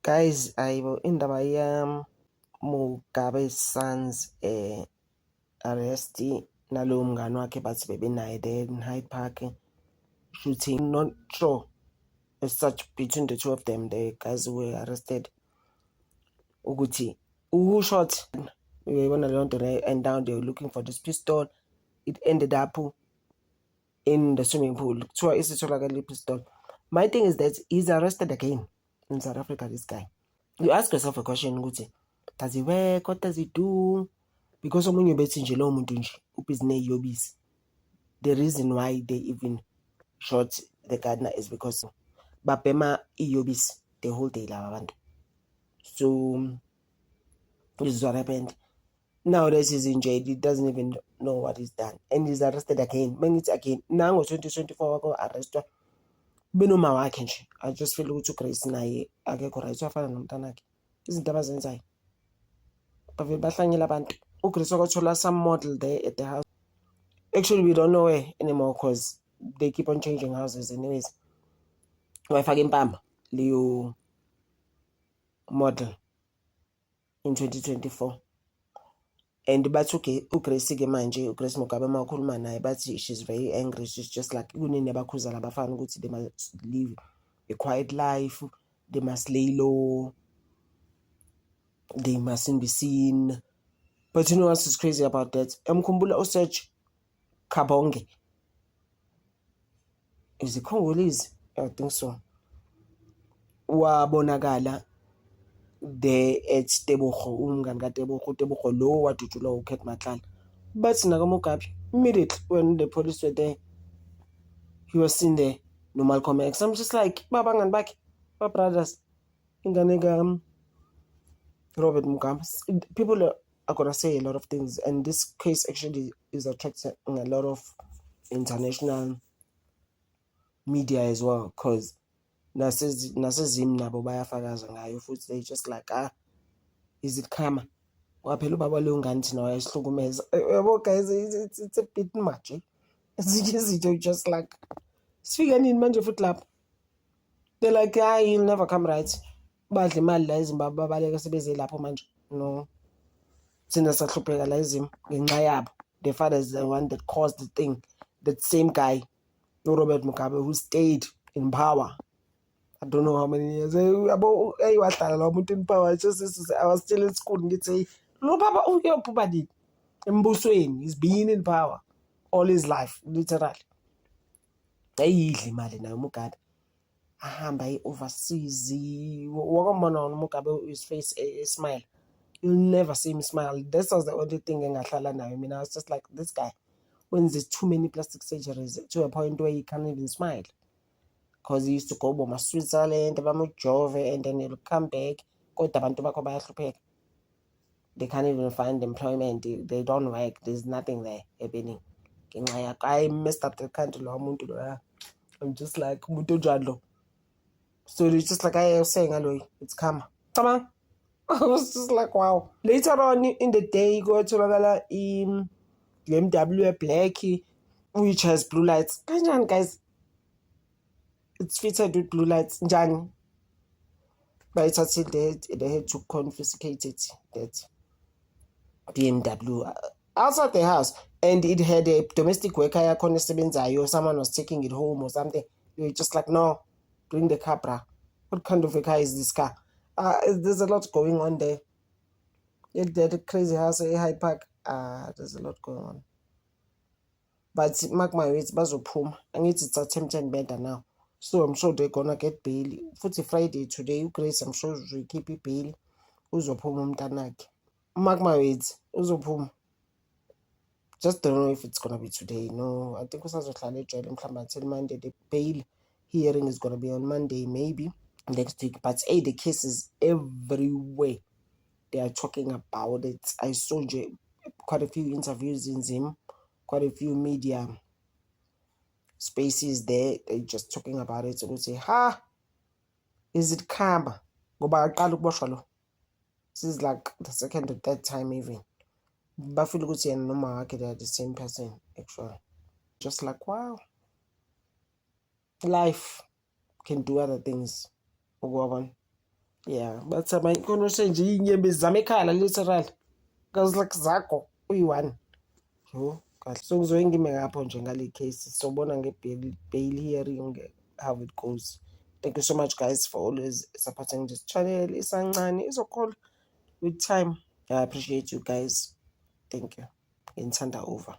Guys, indaba Mugabe's sons arrest nalowo mngani wakhe bathi bebenaye there in Hyde Park shooting. Not sure as such between the two of them, the guys who were arrested. Ukuthi who shot? Uyayibona leyo nto leyo, and now they were looking for this pistol. It ended up in the swimming pool. Kuthiwa isitholakala pistol. My thing is that he's arrested again in South Africa, this guy. You ask yourself a question, ukuthi does he work? What does he do? Because omunye bethi nje lowo muntu nje ubhizi neyobisi. The reason why they even shot the gardener is because babhema iyobisi the whole day laba bantu. So this is what happened. Nowadays he's in jail. He doesn't even know what he's done. And he's arrested again. Mengithi again. Nango 2024 wako arrestwa. Benoma wakhe nje. I just feel ukuthi uGrace naye akekho right. Uyafana nomntanakhe. Izinto abazenzayo. Bavele bahlanyela abantu. uGrace wakathola some model there at the house. Actually, we don't know where anymore because they keep on changing houses anyways. Wayifaka impama leyo model in 2024. And bathi uGrace-ke manje, uGrace Mugabe makhuluma naye bathi she's very angry. She's just like kunini abakhuza labafana ukuthi they must live a quiet life, they must lay low, they mustn't be seen. But you know what's crazy about that? Mkhumbula uSearch Kabonge. Is it Congolese? I think so. Wabonakala there at Tebogo, umngani kaTebogo lo wadutshulwa uKurt Matlala. But Nagamugabe, immediately when the police were there, he was seen there, no Malcolm X. I'm just like, Babangani bakhe, my brothers, ingane Robert Mugabe. People are gonna say a lot of things, and this case actually is attracting a lot of international media as well, because nasezim nabo bayafakaza ngayo futhi they just like, is it karma? Waphela ubaba leyo ngane thina wayesihlukumeza. Yabo guys, it's a bit much. It's just like sifika nini manje futhi lapho. They're like, he'll never come right. Badla imali la eZimbabwe babaleka sebeze lapho manje. No. Thina sahlupheka la eZim ngenxa yabo. The father is the one that caused the thing. That same guy, Robert Mugabe, who stayed in power. I don't know how many years. I was still in school and say, no, Papa, he's been in power all his life, literally. Overseas. His face a smile. You'll never see him smile. This was the only thing I was just like, this guy, when there's too many plastic surgeries to a point where he can't even smile. Because he used to go to Switzerland, Jove, and then he'll come back. They can't even find employment. They don't work. There's nothing there happening. I messed up the country. I'm just like, so it's just like I was saying, it's karma. I was just like, wow. Later on in the day, you go to BMW Black, which has blue lights. Guys, it's fitted with blue lights. Njani. But it's until they had to confiscate it, that BMW outside the house, and it had a domestic worker or someone was taking it home or something. You were just like, no, bring the car, bruh. What kind of a car is this car? There's a lot going on there. The crazy house, a Hyde Park. There's a lot going on. But mark my words, bazophuma. I need it's attempted better now. So I'm sure they're gonna get bail. For Friday today, uGrace, I'm sure we keep it bail. Uzophuma umntanakhe. Mark my words, uzophuma. Just don't know if it's gonna be today. No, I think usazohlala ejele mhlawumbe until Monday. The bail hearing is gonna be on Monday, maybe next week. But the cases everywhere. They are talking about it. I saw quite a few interviews in Zim, quite a few media spaces there. They're just talking about it. So they say, is it karma? This is like the second or third time even. Buffalo Gucci and Noma, they are the same person, actually. Just like, wow. Life can do other things. Yeah, bathi abanye khona ushenje iy'nyembezi zama ekhala literal zakho uyi-one. Yo kahle, so kuzoye ngime ngapho nje ngale case, sobona nge-bail hearing how it goes. Thank you so much guys for always supporting this channel. Isancane izokhula with time. I appreciate you guys. Thank you. Ngithanda over.